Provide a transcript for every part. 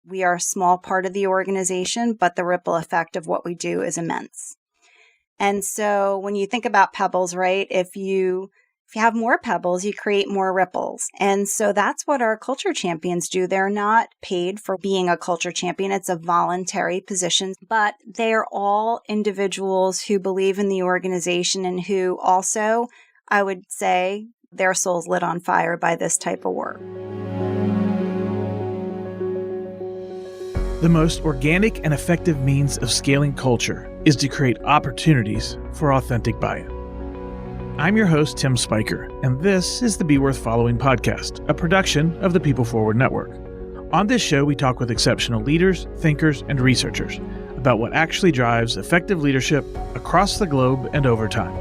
We are a small part of the organization, but the ripple effect of what we do is immense. And so when you think about pebbles, right, if you have more pebbles, you create more ripples. And so that's what our culture champions do. They're not paid for being a culture champion. It's a voluntary position, but they're all individuals who believe in the organization and who also, I would say, their souls lit on fire by this type of work. The most organic and effective means of scaling culture is to create opportunities for authentic buy-in. I'm your host, Tim Spiker, and this is the Be Worth Following podcast, a production of the People Forward Network. On this show, we talk with exceptional leaders, thinkers, and researchers about what actually drives effective leadership across the globe and over time.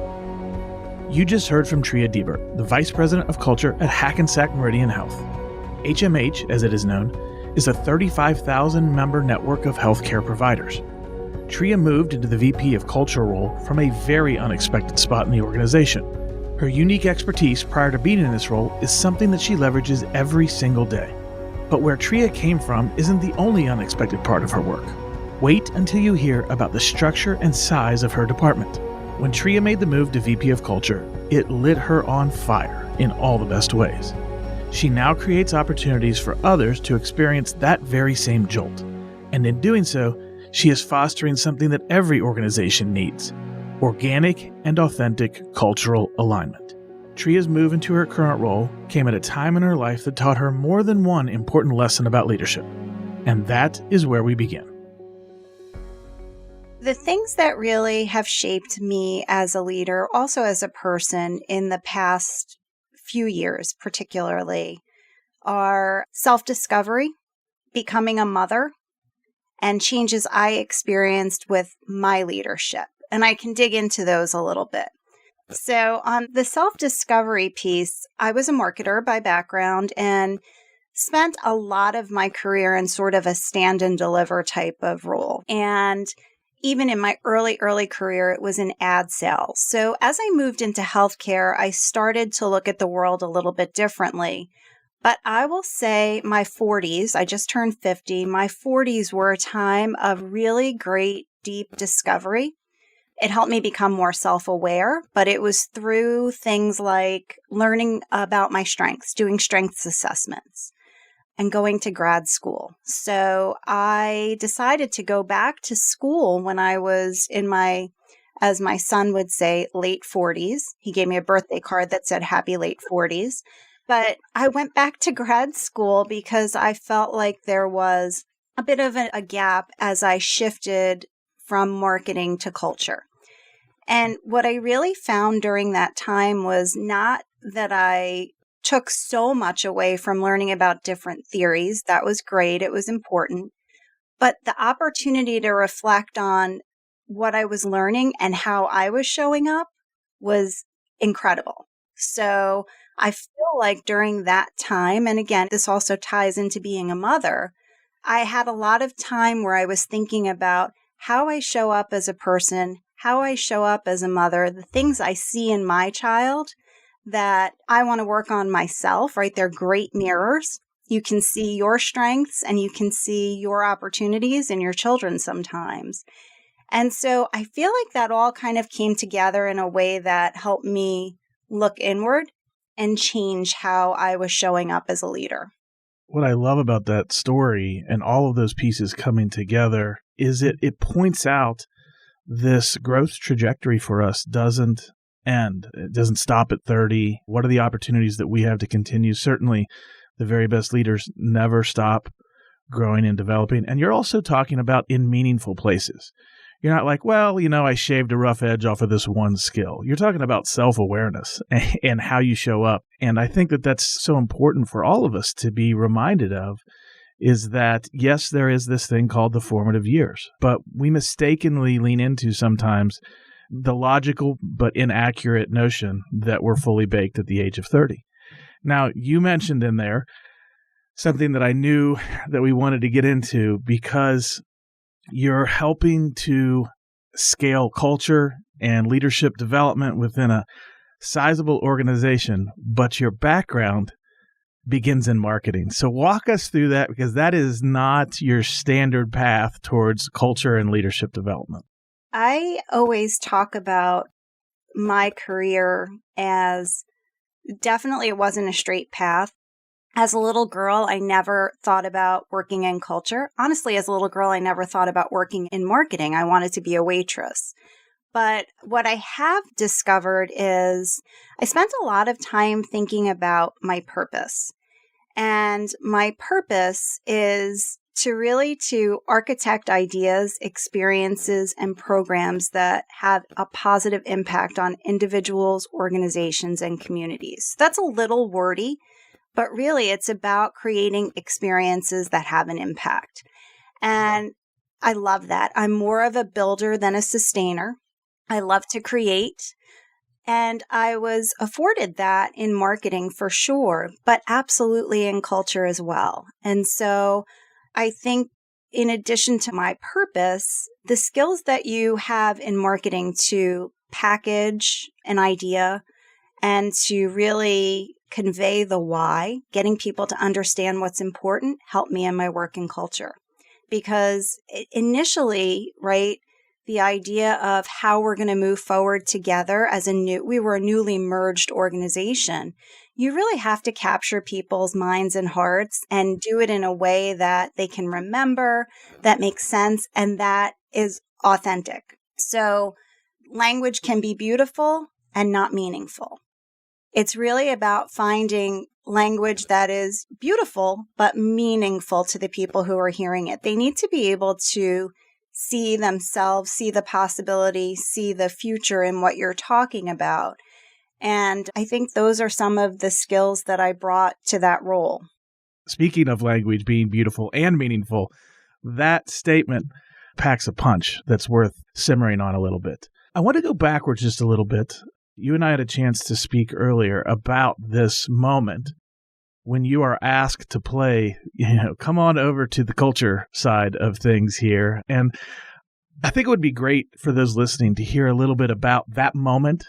You just heard from Tria Deibert, the Vice President of Culture at Hackensack Meridian Health. HMH, as it is known, is a 35,000-member network of healthcare providers. Tria moved into the VP of Culture role from a very unexpected spot in the organization. Her unique expertise prior to being in this role is something that she leverages every single day. But where Tria came from isn't the only unexpected part of her work. Wait until you hear about the structure and size of her department. When Tria made the move to VP of Culture, it lit her on fire in all the best ways. She now creates opportunities for others to experience that very same jolt. And in doing so, she is fostering something that every organization needs: organic and authentic cultural alignment. Tria's move into her current role came at a time in her life that taught her more than one important lesson about leadership. And that is where we begin. The things that really have shaped me as a leader, also as a person in the past few years particularly, are self-discovery, becoming a mother, and changes I experienced with my leadership. And I can dig into those a little bit. So on the self-discovery piece, I was a marketer by background and spent a lot of my career in sort of a stand and deliver type of role. And even in my early career, it was in ad sales. So as I moved into healthcare, I started to look at the world a little bit differently. But I will say my 40s, I just turned 50, my 40s were a time of really great, deep discovery. It helped me become more self-aware, but it was through things like learning about my strengths, doing strengths assessments, and going to grad school. So I decided to go back to school when I was in my, as my son would say, late 40s. He gave me a birthday card that said happy late 40s. But I went back to grad school because I felt like there was a bit of a gap as I shifted from marketing to culture. And what I really found during that time was not that I took so much away from learning about different theories. That was great. It was important. But the opportunity to reflect on what I was learning and how I was showing up was incredible. So I feel like during that time, and again, this also ties into being a mother, I had a lot of time where I was thinking about how I show up as a person, how I show up as a mother, the things I see in my child that I want to work on myself, right? They're great mirrors. You can see your strengths and you can see your opportunities in your children sometimes. And so I feel like that all kind of came together in a way that helped me look inward and change how I was showing up as a leader. What I love about that story and all of those pieces coming together is it points out this growth trajectory for us doesn't end. It doesn't stop at 30. What are the opportunities that we have to continue? Certainly, the very best leaders never stop growing and developing. And you're also talking about in meaningful places. You're not like, well, I shaved a rough edge off of this one skill. You're talking about self-awareness and how you show up. And I think that that's so important for all of us to be reminded of, is that, yes, there is this thing called the formative years, but we mistakenly lean into sometimes the logical but inaccurate notion that we're fully baked at the age of 30. Now, you mentioned in there something that I knew that we wanted to get into, because you're helping to scale culture and leadership development within a sizable organization, but your background begins in marketing. So walk us through that, because that is not your standard path towards culture and leadership development. I always talk about my career as definitely it wasn't a straight path. As a little girl, I never thought about working in culture. Honestly, as a little girl, I never thought about working in marketing. I wanted to be a waitress. But what I have discovered is I spent a lot of time thinking about my purpose. And my purpose is to architect ideas, experiences, and programs that have a positive impact on individuals, organizations, and communities. That's a little wordy, but really it's about creating experiences that have an impact. And I love that. I'm more of a builder than a sustainer. I love to create. And I was afforded that in marketing for sure, but absolutely in culture as well. And so I think in addition to my purpose, the skills that you have in marketing to package an idea and to really convey the why, getting people to understand what's important, helped me in my work in culture. Because initially, right, the idea of how we're going to move forward together as we were a newly merged organization, you really have to capture people's minds and hearts and do it in a way that they can remember, that makes sense, and that is authentic. So language can be beautiful and not meaningful. It's really about finding language that is beautiful but meaningful to the people who are hearing it. They need to be able to see themselves, see the possibility, see the future in what you're talking about. And I think those are some of the skills that I brought to that role. Speaking of language being beautiful and meaningful, that statement packs a punch that's worth simmering on a little bit. I want to go backwards just a little bit. You and I had a chance to speak earlier about this moment when you are asked to play, come on over to the culture side of things here. And I think it would be great for those listening to hear a little bit about that moment,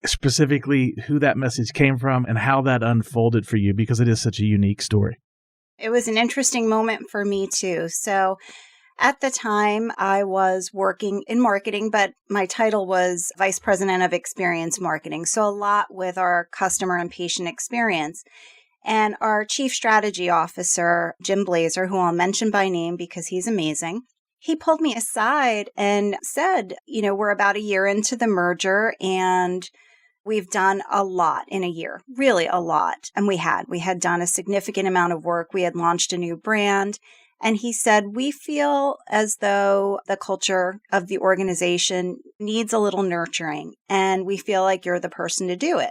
specifically who that message came from and how that unfolded for you, because it is such a unique story. It was an interesting moment for me too. So at the time, I was working in marketing, but my title was Vice President of Experience Marketing. So a lot with our customer and patient experience. And our Chief Strategy Officer, Jim Blazer, who I'll mention by name because he's amazing, he pulled me aside and said, we're about a year into the merger and we've done a lot in a year, really a lot. And we had done a significant amount of work. We had launched a new brand. And he said, we feel as though the culture of the organization needs a little nurturing, and we feel like you're the person to do it.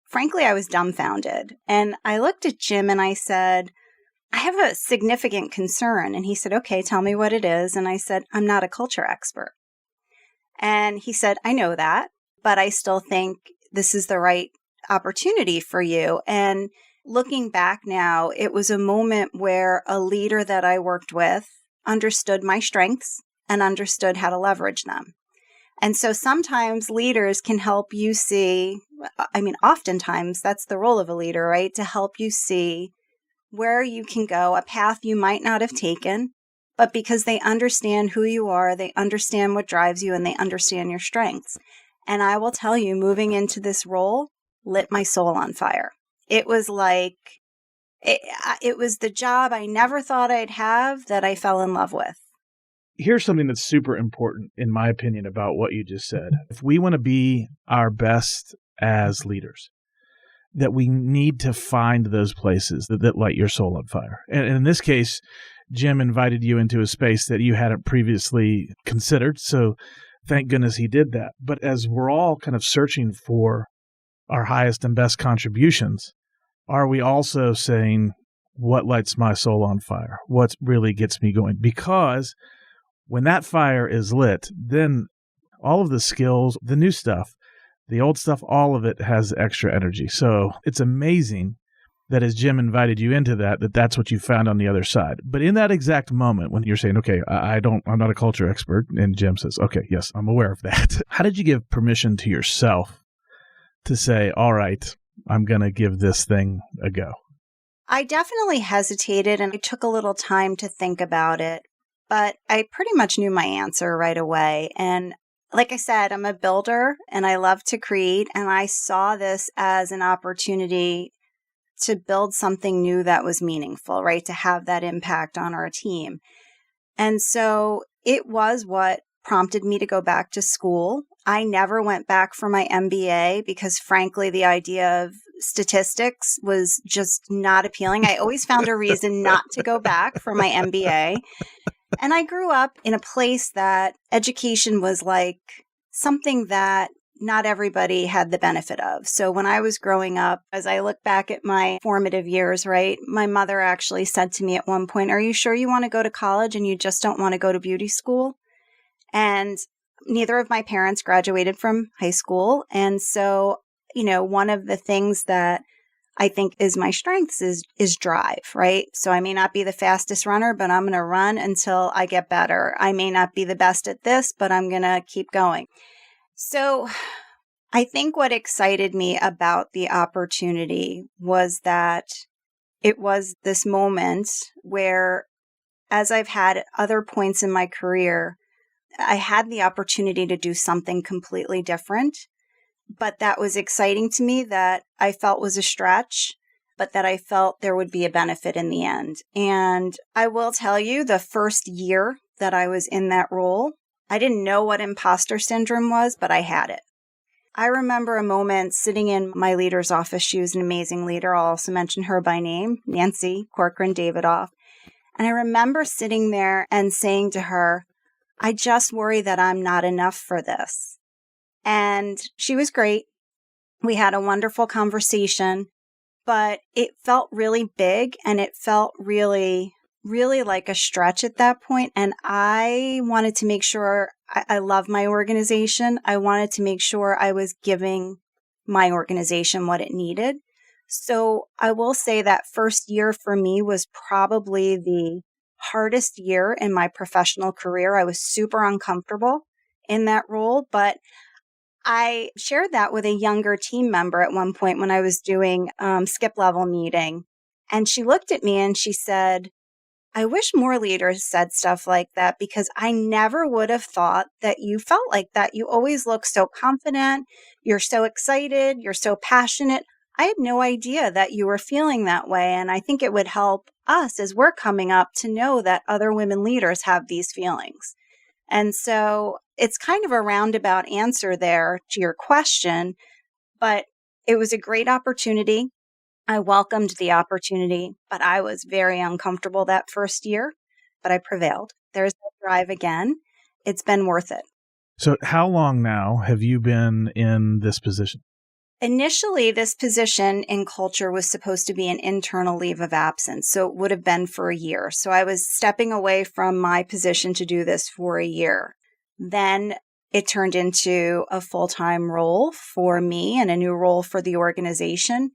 Frankly, I was dumbfounded. And I looked at Jim and I said, I have a significant concern. And he said, okay, tell me what it is. And I said, I'm not a culture expert. And he said, I know that, but I still think this is the right opportunity for you. And looking back now, it was a moment where a leader that I worked with understood my strengths and understood how to leverage them. And so sometimes leaders can help you see, oftentimes that's the role of a leader, right? To help you see where you can go, a path you might not have taken, but because they understand who you are, they understand what drives you, and they understand your strengths. And I will tell you, moving into this role lit my soul on fire. It was like, it was the job I never thought I'd have that I fell in love with. Here's something that's super important, in my opinion, about what you just said. If we want to be our best as leaders, that we need to find those places that light your soul on fire. And in this case, Jim invited you into a space that you hadn't previously considered. So thank goodness he did that. But as we're all kind of searching for our highest and best contributions, are we also saying, what lights my soul on fire? What really gets me going? Because when that fire is lit, then all of the skills, the new stuff, the old stuff, all of it has extra energy. So it's amazing that as Jim invited you into that's what you found on the other side. But in that exact moment when you're saying, okay, I'm not a culture expert, and Jim says, okay, yes, I'm aware of that. How did you give permission to yourself to say, all right, I'm going to give this thing a go? I definitely hesitated and I took a little time to think about it, but I pretty much knew my answer right away. And like I said, I'm a builder and I love to create. And I saw this as an opportunity to build something new that was meaningful, right? To have that impact on our team. And so it was what prompted me to go back to school. I never went back for my MBA because, frankly, the idea of statistics was just not appealing. I always found a reason not to go back for my MBA. And I grew up in a place that education was like something that not everybody had the benefit of. So when I was growing up, as I look back at my formative years, right, my mother actually said to me at one point, "Are you sure you want to go to college and you just don't want to go to beauty school?" And neither of my parents graduated from high school. And so, one of the things that I think is my strengths is drive, right? So I may not be the fastest runner, but I'm going to run until I get better. I may not be the best at this, but I'm going to keep going. So I think what excited me about the opportunity was that it was this moment where, as I've had at other points in my career, I had the opportunity to do something completely different, but that was exciting to me, that I felt was a stretch, but that I felt there would be a benefit in the end. And I will tell you, the first year that I was in that role, I didn't know what imposter syndrome was, but I had it. I remember a moment sitting in my leader's office. She was an amazing leader. I'll also mention her by name, Nancy Corcoran-Davidoff. And I remember sitting there and saying to her, "I just worry that I'm not enough for this." And she was great. We had a wonderful conversation, but it felt really big and it felt really, really like a stretch at that point. And I wanted to make sure I love my organization. I wanted to make sure I was giving my organization what it needed. So I will say that first year for me was probably the hardest year in my professional career. I was super uncomfortable in that role, but I shared that with a younger team member at one point when I was doing skip level meeting. And she looked at me and she said, "I wish more leaders said stuff like that because I never would have thought that you felt like that. You always look so confident. You're so excited. You're so passionate. I had no idea that you were feeling that way. And I think it would help us as we're coming up to know that other women leaders have these feelings." And so it's kind of a roundabout answer there to your question, but it was a great opportunity. I welcomed the opportunity, but I was very uncomfortable that first year, but I prevailed. There's the drive again. It's been worth it. So how long now have you been in this position? Initially, this position in culture was supposed to be an internal leave of absence, so it would have been for a year. So I was stepping away from my position to do this for a year. Then it turned into a full-time role for me and a new role for the organization.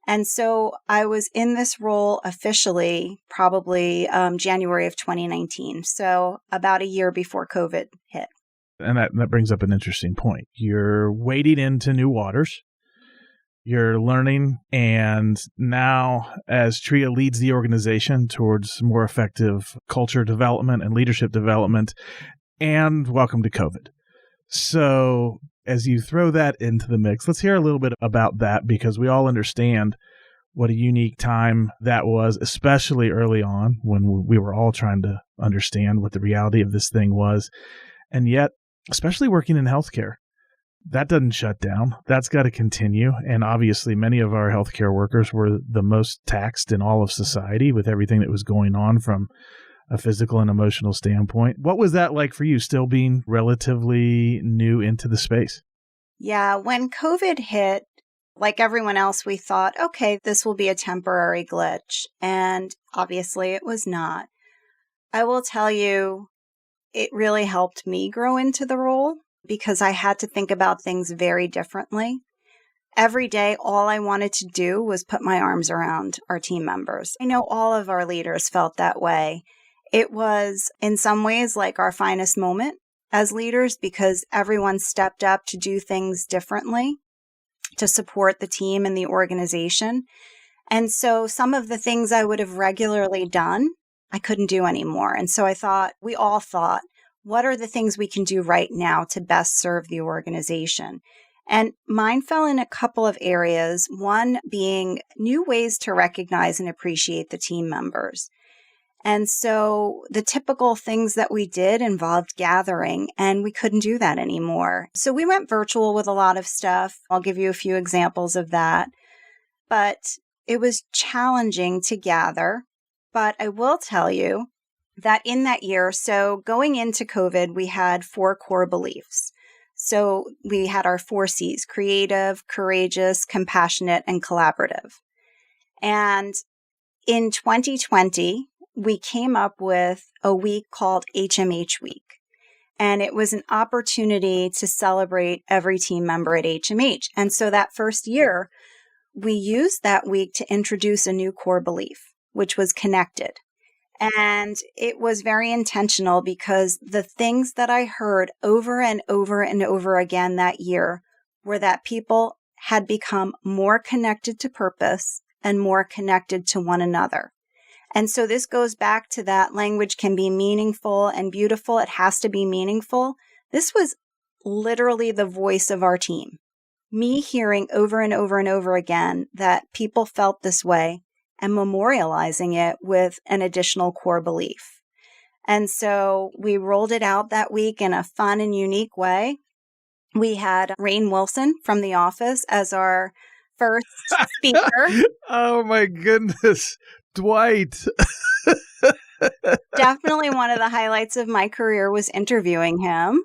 And so I was in this role officially probably January of 2019, so about a year before COVID hit. And that brings up an interesting point. You're wading into new waters. You're learning, and now as Tria leads the organization towards more effective culture development and leadership development, and welcome to COVID. So as you throw that into the mix, let's hear a little bit about that, because we all understand what a unique time that was, especially early on when we were all trying to understand what the reality of this thing was. And yet, especially working in healthcare, that doesn't shut down. That's got to continue. And obviously, many of our healthcare workers were the most taxed in all of society with everything that was going on from a physical and emotional standpoint. What was that like for you, still being relatively new into the space? Yeah, when COVID hit, like everyone else, we thought, okay, this will be a temporary glitch. And obviously, it was not. I will tell you, it really helped me grow into the role, because I had to think about things very differently. Every day, all I wanted to do was put my arms around our team members. I know all of our leaders felt that way. It was, in some ways, like our finest moment as leaders, because everyone stepped up to do things differently to support the team and the organization. And so some of the things I would have regularly done, I couldn't do anymore. And so we all thought, what are the things we can do right now to best serve the organization? And mine fell in a couple of areas, one being new ways to recognize and appreciate the team members. And so the typical things that we did involved gathering, and we couldn't do that anymore. So we went virtual with a lot of stuff. I'll give you a few examples of that. But it was challenging to gather. But I will tell you that in that year, so going into COVID, we had 4 core beliefs. So we had our 4 C's: creative, courageous, compassionate, and collaborative. And in 2020, we came up with a week called HMH Week. And it was an opportunity to celebrate every team member at HMH. And so that first year, we used that week to introduce a new core belief, which was connected. And it was very intentional because the things that I heard over and over and over again that year were that people had become more connected to purpose and more connected to one another. And so this goes back to that language can be meaningful and beautiful. It has to be meaningful. This was literally the voice of our team. Me hearing over and over and over again that people felt this way and memorializing it with an additional core belief. And so we rolled it out that week in a fun and unique way. We had Rainn Wilson from The Office as our first speaker. Oh my goodness. Dwight. Definitely one of the highlights of my career was interviewing him.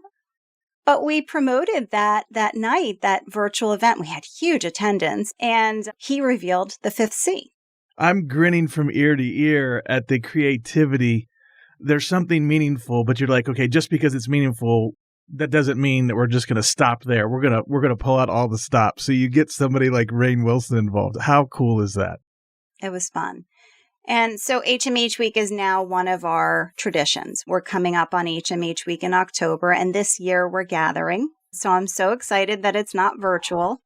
But we promoted that night, that virtual event. We had huge attendance, and he revealed the 5th C. I'm grinning from ear to ear at the creativity. There's something meaningful, but you're like, okay, just because it's meaningful, that doesn't mean that we're just going to stop there. We're going to pull out all the stops. So you get somebody like Rainn Wilson involved. How cool is that? It was fun. And so HMH Week is now one of our traditions. We're coming up on HMH Week in October, and this year we're gathering. So I'm so excited that it's not virtual.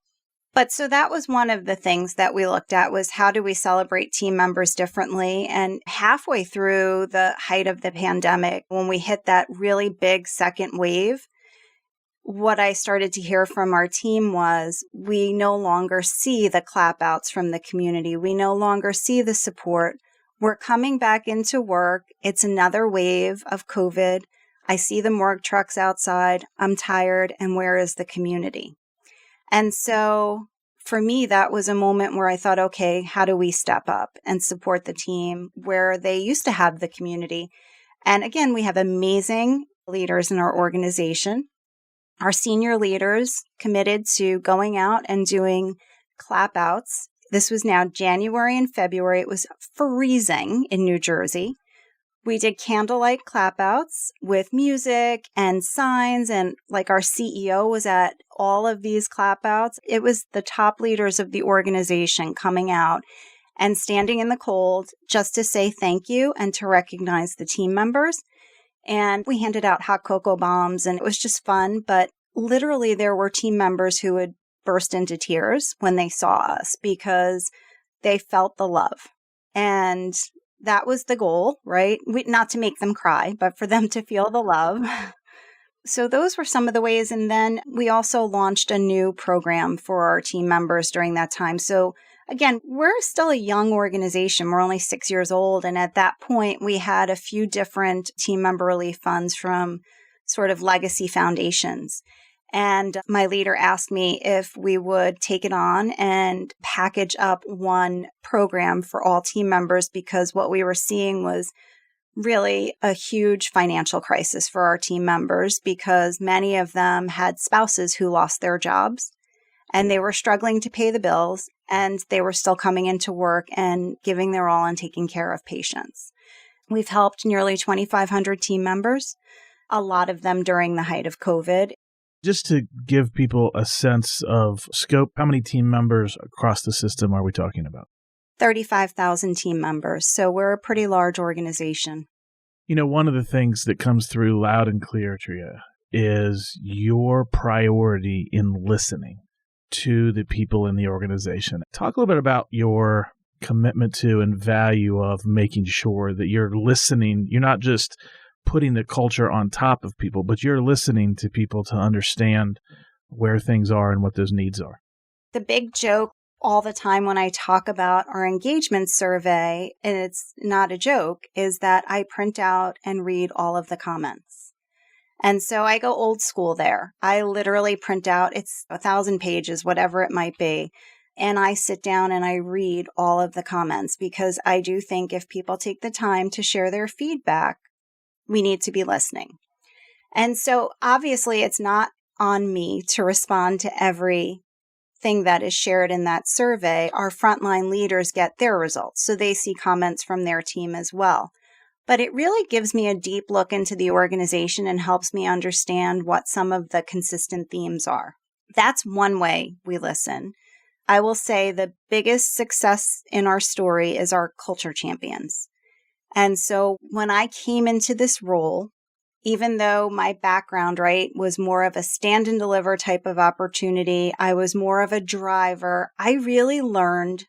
But so that was one of the things that we looked at was how do we celebrate team members differently? And halfway through the height of the pandemic, when we hit that really big second wave, what I started to hear from our team was we no longer see the clap outs from the community. We no longer see the support. We're coming back into work. It's another wave of COVID. I see the morgue trucks outside. I'm tired. And where is the community? And so for me, that was a moment where I thought, okay, how do we step up and support the team where they used to have the community? And again, we have amazing leaders in our organization. Our senior leaders committed to going out and doing clap outs. This was now January and February. It was freezing in New Jersey. We did candlelight clap outs with music and signs, and like our CEO was at all of these clap outs. It was the top leaders of the organization coming out and standing in the cold just to say thank you and to recognize the team members. And we handed out hot cocoa bombs, and it was just fun. But literally, there were team members who would burst into tears when they saw us because they felt the love. And that was the goal, right? Not to make them cry, but for them to feel the love. So those were some of the ways. And then we also launched a new program for our team members during that time. So again, we're still a young organization. We're only 6 years old. And at that point, we had a few different team member relief funds from sort of legacy foundations. And my leader asked me if we would take it on and package up one program for all team members, because what we were seeing was really a huge financial crisis for our team members, because many of them had spouses who lost their jobs and they were struggling to pay the bills, and they were still coming into work and giving their all and taking care of patients. We've helped nearly 2,500 team members, a lot of them during the height of COVID. Just to give people a sense of scope, how many team members across the system are we talking about? 35,000 team members. So we're a pretty large organization. You know, one of the things that comes through loud and clear, Tria, is your priority in listening to the people in the organization. Talk a little bit about your commitment to and value of making sure that you're listening. You're not just putting the culture on top of people, but you're listening to people to understand where things are and what those needs are. The big joke all the time when I talk about our engagement survey, and it's not a joke, is that I print out and read all of the comments. And so I go old school there. I literally print out, it's 1,000 pages, whatever it might be. And I sit down and I read all of the comments because I do think if people take the time to share their feedback, we need to be listening. And so obviously it's not on me to respond to everything that is shared in that survey. Our frontline leaders get their results, so they see comments from their team as well. But it really gives me a deep look into the organization and helps me understand what some of the consistent themes are. That's one way we listen. I will say the biggest success in our story is our culture champions. And so when I came into this role, even though my background, right, was more of a stand and deliver type of opportunity, I was more of a driver. I really learned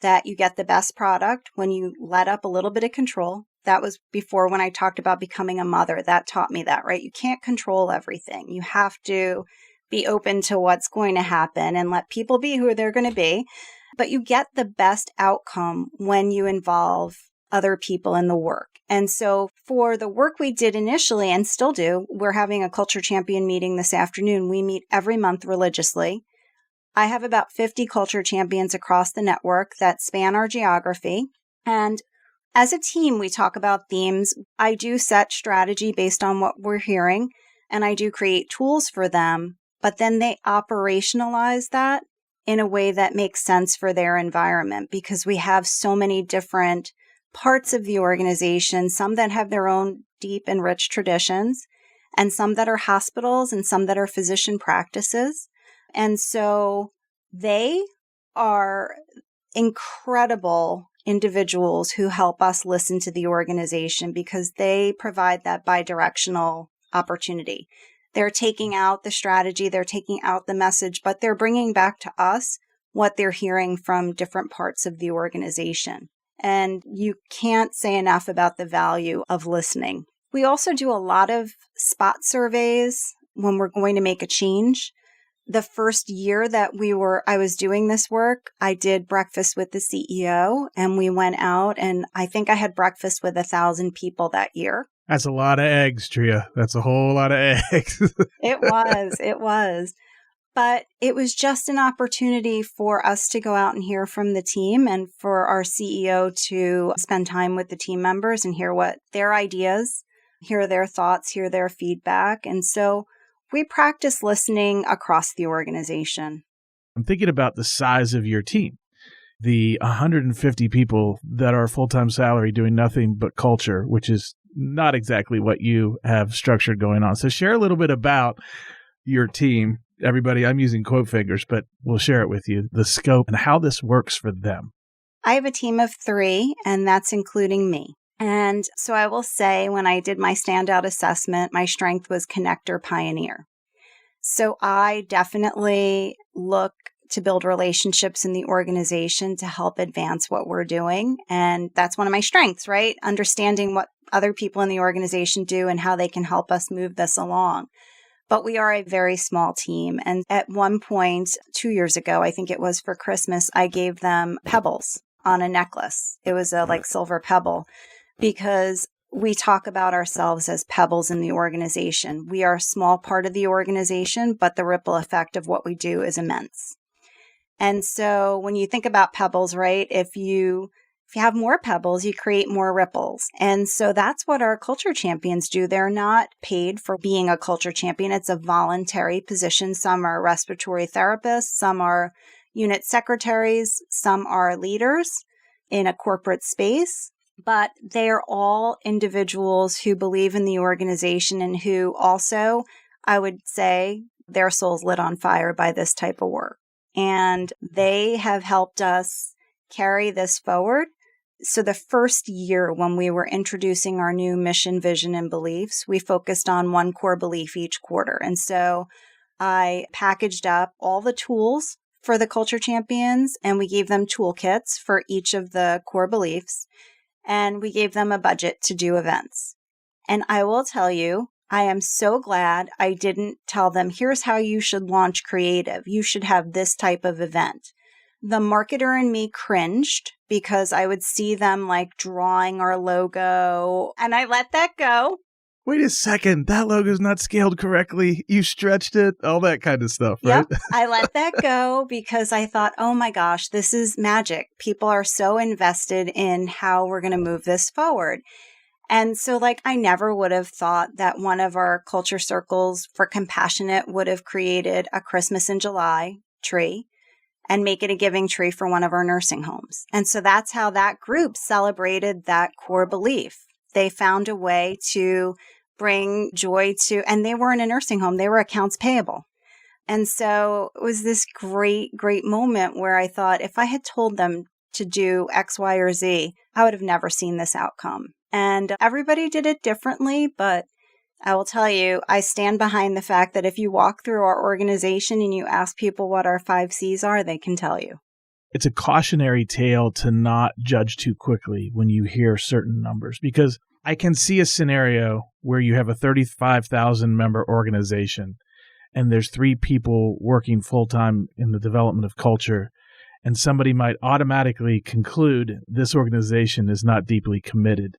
that you get the best product when you let up a little bit of control. That was before when I talked about becoming a mother. That taught me that, right? You can't control everything. You have to be open to what's going to happen and let people be who they're going to be. But you get the best outcome when you involve other people in the work. And so for the work we did initially and still do, we're having a culture champion meeting this afternoon. We meet every month religiously. I have about 50 culture champions across the network that span our geography. And as a team, we talk about themes. I do set strategy based on what we're hearing, and I do create tools for them, but then they operationalize that in a way that makes sense for their environment because we have so many different parts of the organization, some that have their own deep and rich traditions, and some that are hospitals and some that are physician practices. And so they are incredible individuals who help us listen to the organization because they provide that bidirectional opportunity. They're taking out the strategy, they're taking out the message, but they're bringing back to us what they're hearing from different parts of the organization. And you can't say enough about the value of listening. We also do a lot of spot surveys when we're going to make a change. The first year that I was doing this work, I did breakfast with the CEO and we went out and I think I had breakfast with 1,000 people that year. That's a lot of eggs, Tria. That's a whole lot of eggs. It was. But it was just an opportunity for us to go out and hear from the team and for our CEO to spend time with the team members and hear what their ideas, hear their thoughts, hear their feedback. And so we practice listening across the organization. I'm thinking about the size of your team, the 150 people that are full-time salary doing nothing but culture, which is not exactly what you have structured going on. So share a little bit about your team. Everybody, I'm using quote fingers, but we'll share it with you, the scope and how this works for them. I have a team of 3, and that's including me. And so I will say when I did my standout assessment, my strength was connector pioneer. So I definitely look to build relationships in the organization to help advance what we're doing. And that's one of my strengths, right? Understanding what other people in the organization do and how they can help us move this along. But we are a very small team. And at one point, 2 years ago, I think it was for Christmas, I gave them pebbles on a necklace. It was a silver pebble because we talk about ourselves as pebbles in the organization. We are a small part of the organization, but the ripple effect of what we do is immense. And so when you think about pebbles, right, if you have more pebbles, you create more ripples. And so that's what our culture champions do. They're not paid for being a culture champion. It's a voluntary position. Some are respiratory therapists, some are unit secretaries, some are leaders in a corporate space. But they're all individuals who believe in the organization and who also, I would say, their soul's lit on fire by this type of work. And they have helped us carry this forward. So the first year when we were introducing our new mission, vision, and beliefs, we focused on one core belief each quarter. And so I packaged up all the tools for the culture champions, and we gave them toolkits for each of the core beliefs, and we gave them a budget to do events. And I will tell you, I am so glad I didn't tell them, here's how you should launch creative. You should have this type of event. The marketer in me cringed because I would see them like drawing our logo, and I let that go. Wait a second, that logo's not scaled correctly. You stretched it, all that kind of stuff, right? Yep, I let that go because I thought, oh my gosh, this is magic. People are so invested in how we're going to move this forward. And so I never would have thought that one of our culture circles for Compassionate would have created a Christmas in July tree and make it a giving tree for one of our nursing homes. And so that's how that group celebrated that core belief. They found a way to bring joy to, and they weren't a nursing home, they were accounts payable. And so it was this great, great moment where I thought, if I had told them to do X, Y, or Z, I would have never seen this outcome. And everybody did it differently, but I will tell you, I stand behind the fact that if you walk through our organization and you ask people what our 5 C's are, they can tell you. It's a cautionary tale to not judge too quickly when you hear certain numbers, because I can see a scenario where you have a 35,000 member organization and there's 3 people working full-time in the development of culture, and somebody might automatically conclude this organization is not deeply committed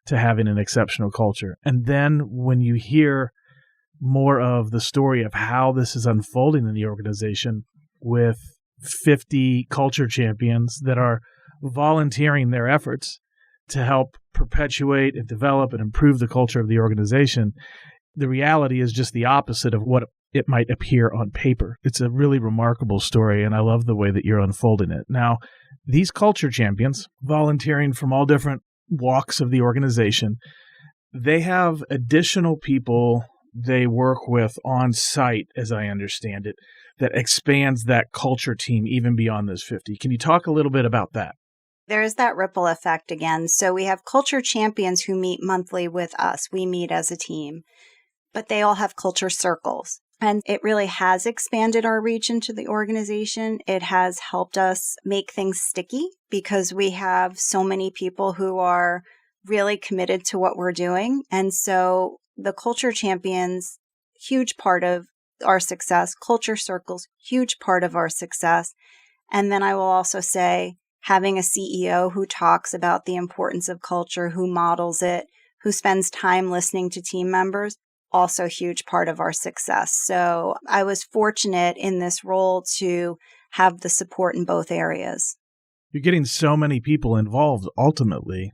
to having an exceptional culture. And then when you hear more of the story of how this is unfolding in the organization with 50 culture champions that are volunteering their efforts to help perpetuate and develop and improve the culture of the organization, the reality is just the opposite of what it might appear on paper. It's a really remarkable story, and I love the way that you're unfolding it. Now, these culture champions, volunteering from all different walks of the organization, they have additional people they work with on site, as I understand it, that expands that culture team even beyond those 50. Can you talk a little bit about that? There's that ripple effect again. So we have culture champions who meet monthly with us. We meet as a team, but they all have culture circles. And it really has expanded our reach into the organization. It has helped us make things sticky because we have so many people who are really committed to what we're doing. And so the culture champions, huge part of our success. Culture circles, huge part of our success. And then I will also say, having a CEO who talks about the importance of culture, who models it, who spends time listening to team members, also a huge part of our success. So I was fortunate in this role to have the support in both areas. You're getting so many people involved ultimately,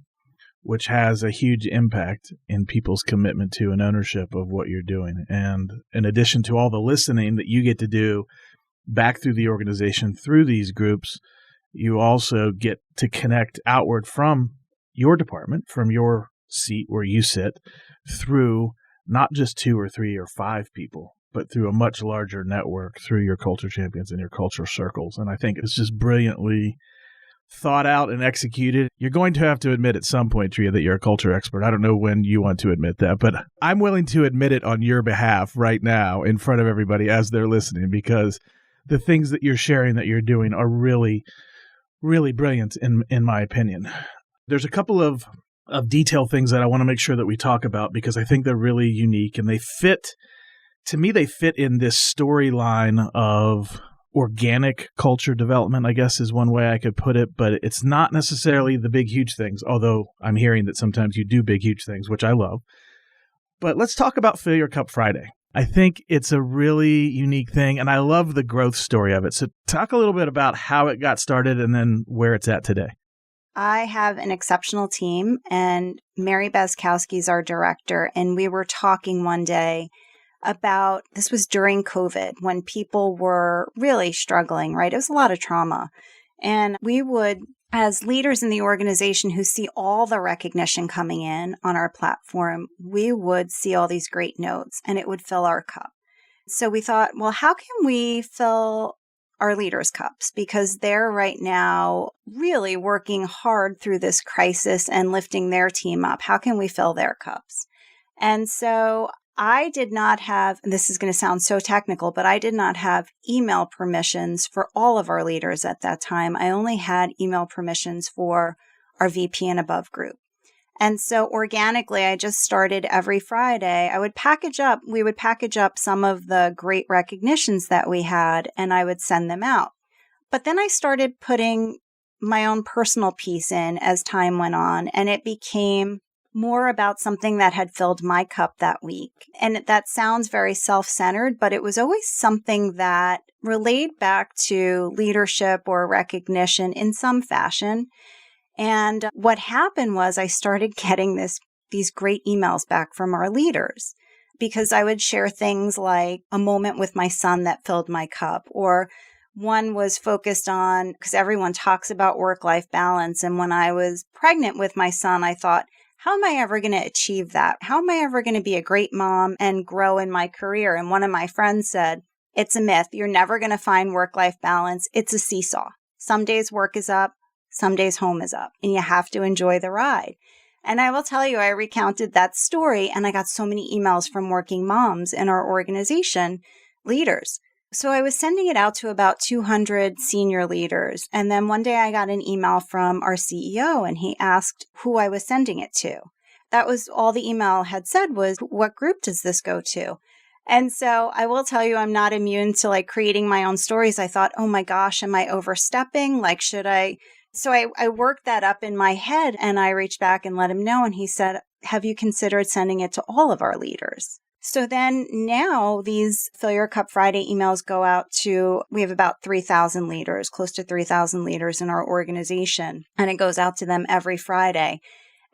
which has a huge impact in people's commitment to and ownership of what you're doing. And in addition to all the listening that you get to do back through the organization through these groups, you also get to connect outward from your department, from your seat where you sit, through not just 2 or 3 or 5 people, but through a much larger network, through your culture champions and your culture circles. And I think it's just brilliantly thought out and executed. You're going to have to admit at some point, Tria, that you're a culture expert. I don't know when you want to admit that, but I'm willing to admit it on your behalf right now in front of everybody as they're listening, because the things that you're sharing that you're doing are really, really brilliant in my opinion. There's a couple of detailed things that I want to make sure that we talk about because I think they're really unique and they fit in this storyline of organic culture development, I guess is one way I could put it, but it's not necessarily the big, huge things, although I'm hearing that sometimes you do big, huge things, which I love. But let's talk about Fill Your Cup Friday. I think it's a really unique thing, and I love the growth story of it. So talk a little bit about how it got started and then where it's at today. I have an exceptional team, and Mary Bezkowski is our director, and we were talking one day about, this was during COVID when people were really struggling, right? It was a lot of trauma. And we would, as leaders in the organization who see all the recognition coming in on our platform, we would see all these great notes and it would fill our cup. So we thought, well, how can we fill our leaders' cups? Because they're right now really working hard through this crisis and lifting their team up. How can we fill their cups? And so I did not have, and this is going to sound so technical, but I did not have email permissions for all of our leaders at that time. I only had email permissions for our VP and above group. And so organically, I just started every Friday. We would package up some of the great recognitions that we had, and I would send them out. But then I started putting my own personal piece in as time went on, and it became more about something that had filled my cup that week. And that sounds very self-centered, but it was always something that relayed back to leadership or recognition in some fashion. And what happened was I started getting these great emails back from our leaders, because I would share things like a moment with my son that filled my cup, or one was focused on, because everyone talks about work-life balance. And when I was pregnant with my son, I thought, how am I ever going to achieve that? How am I ever going to be a great mom and grow in my career? And one of my friends said, it's a myth. You're never going to find work-life balance. It's a seesaw. Some days work is up, some days home is up, and you have to enjoy the ride. And I will tell you, I recounted that story, and I got so many emails from working moms in our organization, leaders. So I was sending it out to about 200 senior leaders. And then one day I got an email from our CEO, and he asked who I was sending it to. That was all the email had said was, what group does this go to? And so I will tell you, I'm not immune to creating my own stories. I thought, oh my gosh, am I overstepping? Should I? So I worked that up in my head, and I reached back and let him know. And he said, have you considered sending it to all of our leaders? So then now these Fill Your Cup Friday emails go out to, we have about 3,000 leaders, close to 3,000 leaders in our organization, and it goes out to them every Friday.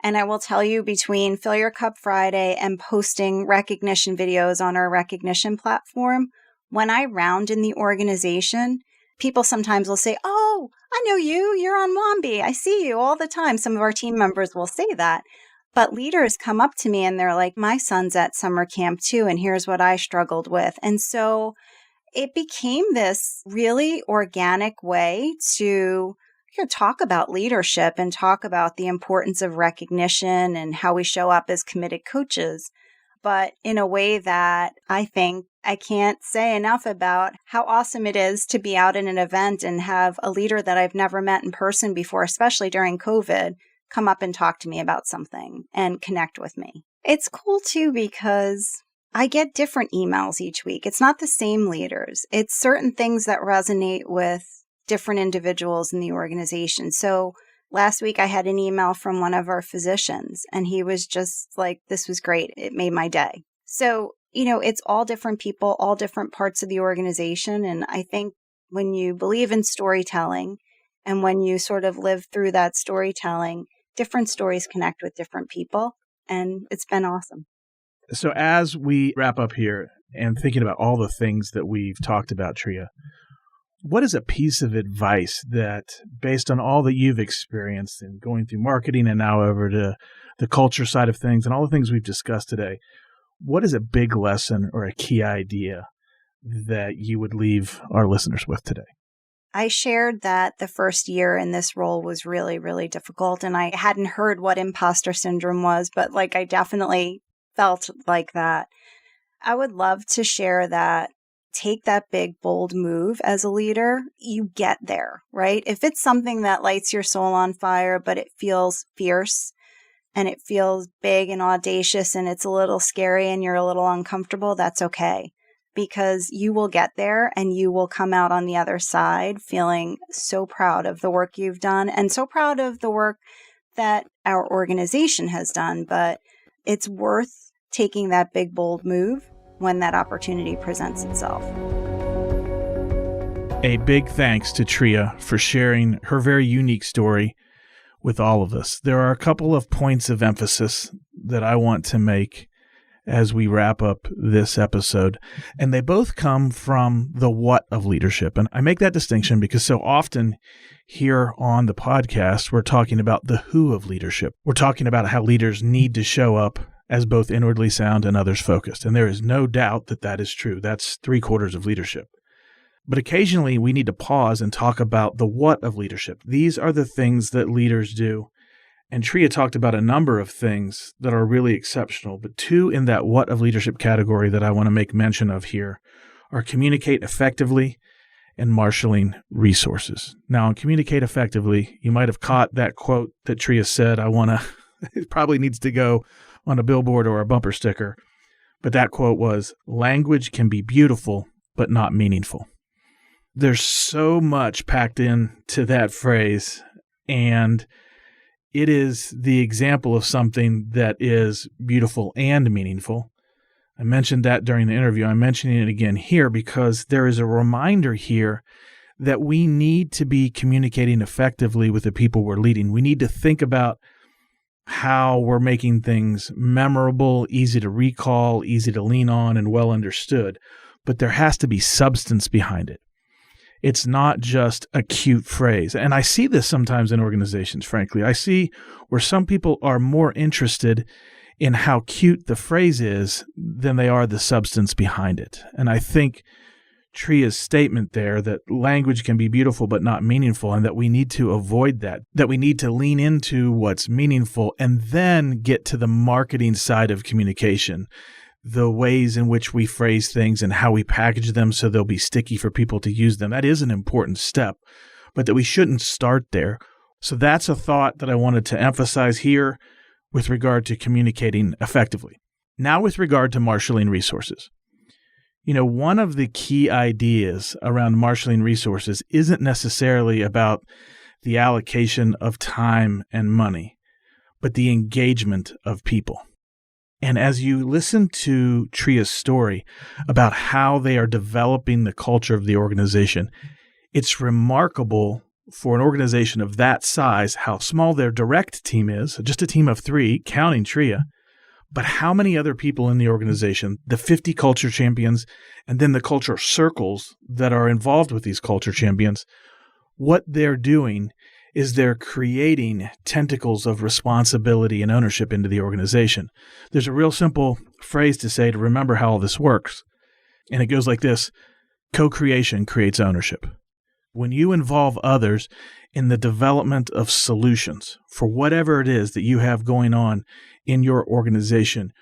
And I will tell you, between Fill Your Cup Friday and posting recognition videos on our recognition platform, when I round in the organization, people sometimes will say, oh, I know you, you're on Wombi. I see you all the time. Some of our team members will say that. But leaders come up to me and they're like, my son's at summer camp too, and here's what I struggled with. And so it became this really organic way to talk about leadership and talk about the importance of recognition and how we show up as committed coaches, but in a way that I think I can't say enough about how awesome it is to be out in an event and have a leader that I've never met in person before, especially during COVID, come up and talk to me about something and connect with me. It's cool too, because I get different emails each week. It's not the same leaders. It's certain things that resonate with different individuals in the organization. So last week I had an email from one of our physicians, and he was just like, this was great. It made my day. So, it's all different people, all different parts of the organization. And I think when you believe in storytelling and when you sort of live through that storytelling, different stories connect with different people, and it's been awesome. So as we wrap up here and thinking about all the things that we've talked about, Tria, what is a piece of advice that, based on all that you've experienced in going through marketing and now over to the culture side of things and all the things we've discussed today, what is a big lesson or a key idea that you would leave our listeners with today? I shared that the first year in this role was really, really difficult, and I hadn't heard what imposter syndrome was, but I definitely felt like that. I would love to share that. Take that big, bold move as a leader. You get there, right? If it's something that lights your soul on fire, but it feels fierce and it feels big and audacious and it's a little scary and you're a little uncomfortable, that's okay. Because you will get there and you will come out on the other side feeling so proud of the work you've done and so proud of the work that our organization has done. But it's worth taking that big, bold move when that opportunity presents itself. A big thanks to Tria for sharing her very unique story with all of us. There are a couple of points of emphasis that I want to make as we wrap up this episode, and they both come from the what of leadership. And I make that distinction because so often here on the podcast, we're talking about the who of leadership. We're talking about how leaders need to show up as both inwardly sound and others focused. And there is no doubt that that is true. That's 3/4 of leadership. But occasionally we need to pause and talk about the what of leadership. These are the things that leaders do And Tria talked about a number of things that are really exceptional, but two in that what of leadership category that I want to make mention of here are communicate effectively and marshaling resources. Now, on communicate effectively, you might have caught that quote that Tria said, it probably needs to go on a billboard or a bumper sticker. But that quote was, language can be beautiful, but not meaningful. There's so much packed into that phrase, and it is the example of something that is beautiful and meaningful. I mentioned that during the interview. I'm mentioning it again here because there is a reminder here that we need to be communicating effectively with the people we're leading. We need to think about how we're making things memorable, easy to recall, easy to lean on, and well understood. But there has to be substance behind it. It's not just a cute phrase. And I see this sometimes in organizations, frankly. I see where some people are more interested in how cute the phrase is than they are the substance behind it. And I think Tria's statement there that language can be beautiful but not meaningful, and that we need to avoid that we need to lean into what's meaningful and then get to the marketing side of communication, the ways in which we phrase things and how we package them so they'll be sticky for people to use them. That is an important step, but that we shouldn't start there. So that's a thought that I wanted to emphasize here with regard to communicating effectively. Now with regard to marshaling resources. One of the key ideas around marshaling resources isn't necessarily about the allocation of time and money, but the engagement of people. And as you listen to Tria's story about how they are developing the culture of the organization, it's remarkable for an organization of that size, how small their direct team is, just a team of 3, counting Tria, but how many other people in the organization, the 50 culture champions, and then the culture circles that are involved with these culture champions, what they're doing is they're creating tentacles of responsibility and ownership into the organization. There's a real simple phrase to say to remember how all this works, and it goes like this: co-creation creates ownership. When you involve others in the development of solutions for whatever it is that you have going on in your organization,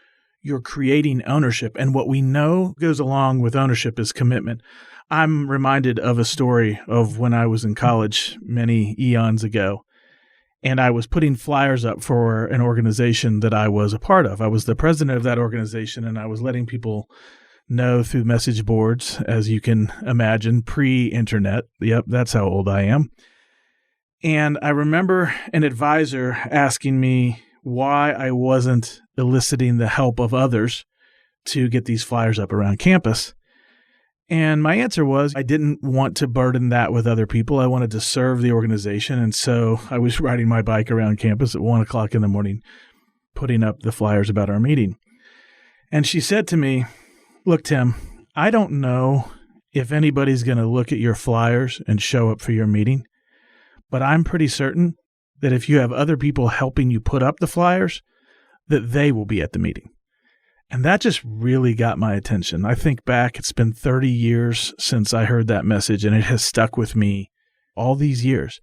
you're creating ownership. And what we know goes along with ownership is commitment. I'm reminded of a story of when I was in college many eons ago, and I was putting flyers up for an organization that I was a part of. I was the president of that organization, and I was letting people know through message boards, as you can imagine, pre-internet. Yep, that's how old I am. And I remember an advisor asking me why I wasn't eliciting the help of others to get these flyers up around campus. And my answer was I didn't want to burden that with other people. I wanted to serve the organization. And so I was riding my bike around campus at 1 o'clock in the morning, putting up the flyers about our meeting. And she said to me, "Look, Tim, I don't know if anybody's going to look at your flyers and show up for your meeting, but I'm pretty certain that if you have other people helping you put up the flyers, that they will be at the meeting." And that just really got my attention. I think back, it's been 30 years since I heard that message, and it has stuck with me all these years.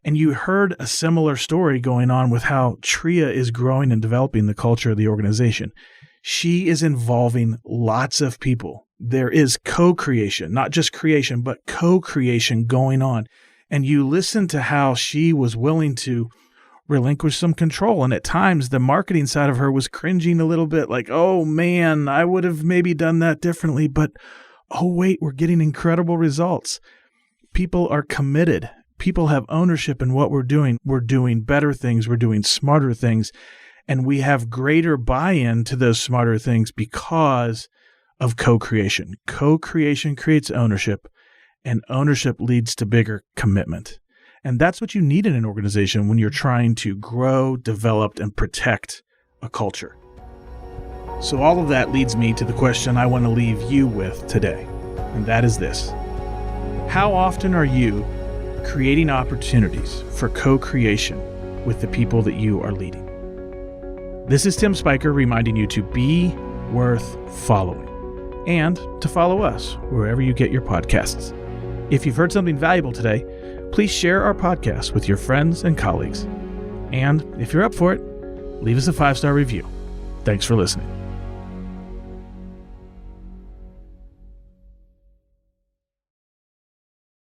And you heard a similar story going on with how Tria is growing and developing the culture of the organization. She is involving lots of people. There is co-creation, not just creation, but co-creation going on. And you listen to how she was willing to relinquish some control. And at times, the marketing side of her was cringing a little bit, like, oh man, I would have maybe done that differently. But, oh wait, we're getting incredible results. People are committed. People have ownership in what we're doing. We're doing better things. We're doing smarter things. And we have greater buy-in to those smarter things because of co-creation. Co-creation creates ownership, and ownership leads to bigger commitment. And that's what you need in an organization when you're trying to grow, develop, and protect a culture. So all of that leads me to the question I want to leave you with today, and that is this: how often are you creating opportunities for co-creation with the people that you are leading? This is Tim Spiker reminding you to be worth following and to follow us wherever you get your podcasts. If you've heard something valuable today, please share our podcast with your friends and colleagues. And if you're up for it, leave us a 5-star review. Thanks for listening.